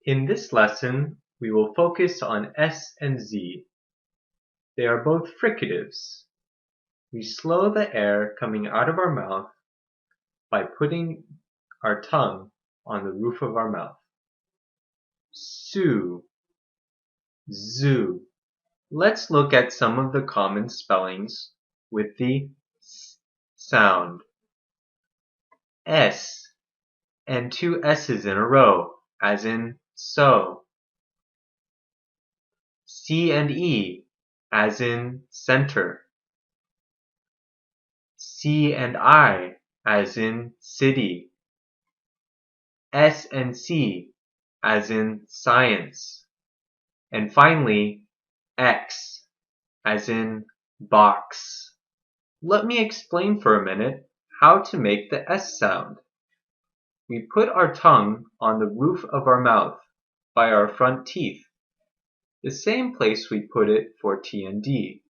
In this lesson, we will focus on S and Z. They are both fricatives. We slow the air coming out of our mouth by putting our tongue on the roof of our mouth. Su, zoo. Let's look at some of the common spellings with the S sound. S and two S's in a row, as in so. C and E, as in center. C and I, as in city. S and C, as in science. And finally, X, as in box. Let me explain for a minute how to make the S sound. We put our tongue on the roof of our mouth by our front teeth, the same place we put it for T and D,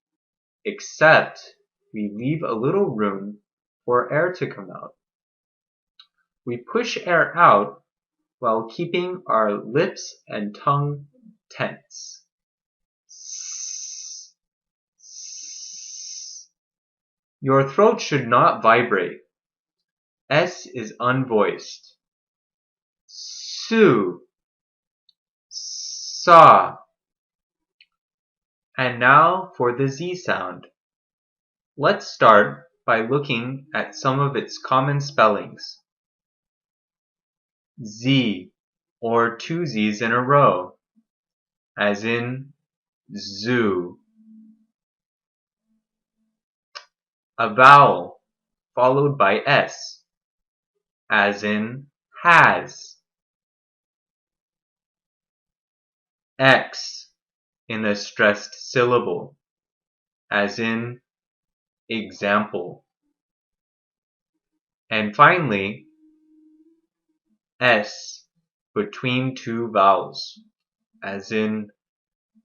except we leave a little room for air to come out. We push air out while keeping our lips and tongue tense. Your throat should not vibrate. S is unvoiced. Su, sa. And now for the Z sound. Let's start by looking at some of its common spellings. Z, or two Z's in a row, as in zoo. A vowel followed by S, as in has. X in a stressed syllable, as in example. And finally, S between two vowels, as in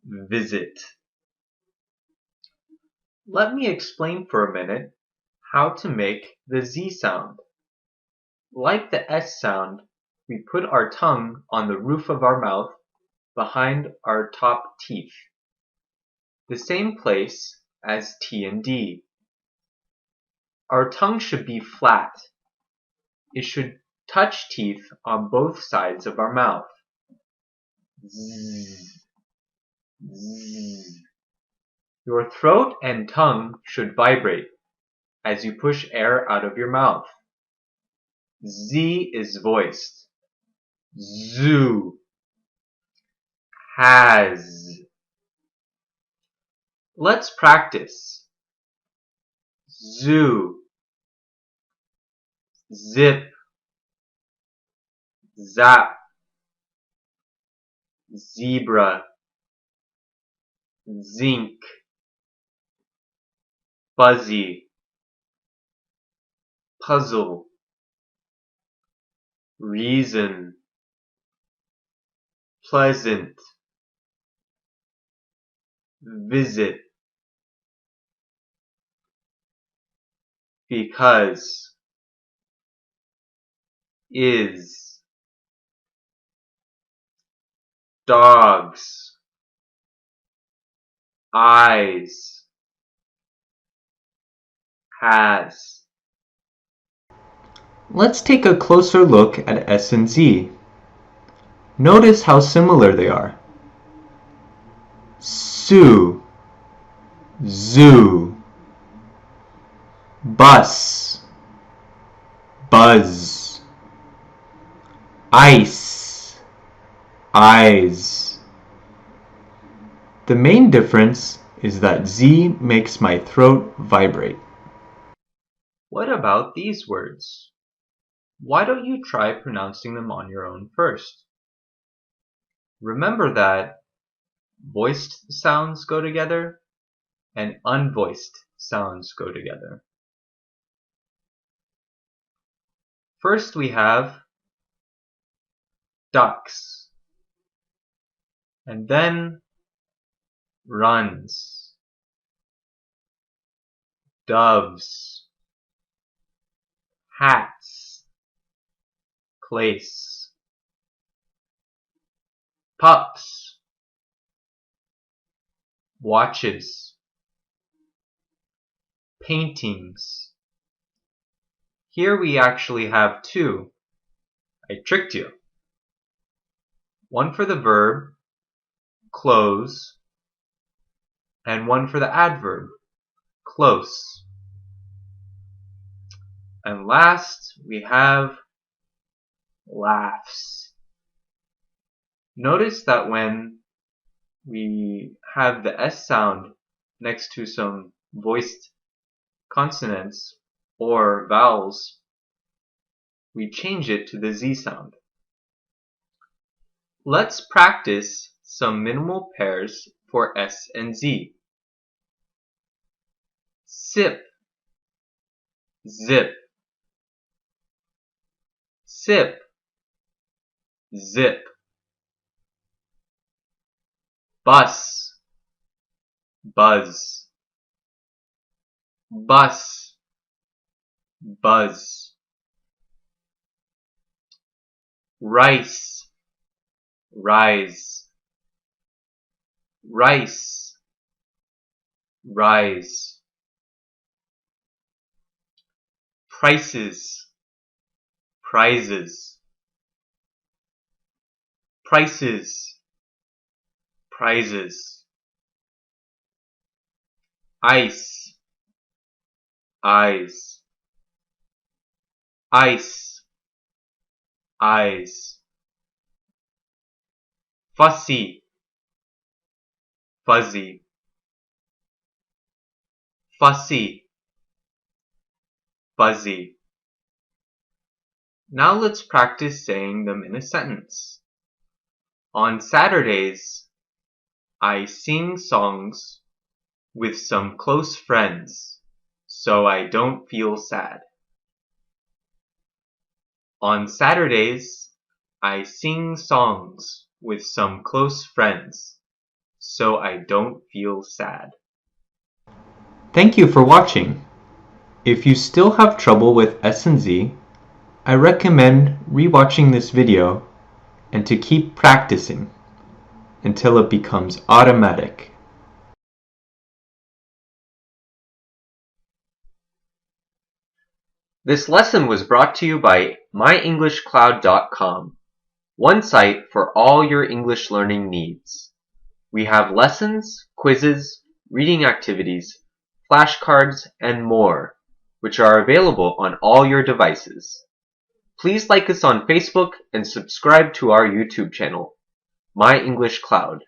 visit. Let me explain for a minute how to make the Z sound. Like the S sound, we put our tongue on the roof of our mouth behind our top teeth, the same place as T and D. Our tongue should be flat. It should touch teeth on both sides of our mouth. Zzz, zzz. Your throat and tongue should vibrate as you push air out of your mouth. Z is voiced. Zoo, has. Let's practice. Zoo, zip, zap, zebra, zinc, fuzzy, puzzle, reason, pleasant, visit, because, is, dogs, eyes, has. Let's take a closer look at S and Z. Notice how similar they are. Sue, zoo, bus, buzz, ice, eyes. The main difference is that Z makes my throat vibrate. What about these words? Why don't you try pronouncing them on your own first? Remember that voiced sounds go together and unvoiced sounds go together. First we have ducks, and then runs, doves, hats, place, pups, watches, paintings. Here we actually have two. I tricked you. One for the verb, close, and one for the adverb, close. And last, we have laughs. Notice that when we have the S sound next to some voiced consonants or vowels, we change it to the Z sound. Let's practice some minimal pairs for S and Z. Sip, zip. Sip, zip. Bus, buzz. Bus, buzz. Rice, rise. Rice, rise. Prices, prizes. Prices, prizes. Ice, eyes. Ice, eyes. Fussy, fuzzy. Fussy, fuzzy. Now let's practice saying them in a sentence. On Saturdays, I sing songs with some close friends, so I don't feel sad. On Saturdays, I sing songs with some close friends, so I don't feel sad. Thank you for watching. If you still have trouble with S and Z, I recommend rewatching this video and to keep practicing until it becomes automatic. This lesson was brought to you by MyEnglishCloud.com, one site for all your English learning needs. We have lessons, quizzes, reading activities, flashcards, and more, which are available on all your devices. Please like us on Facebook and subscribe to our YouTube channel, My English Cloud.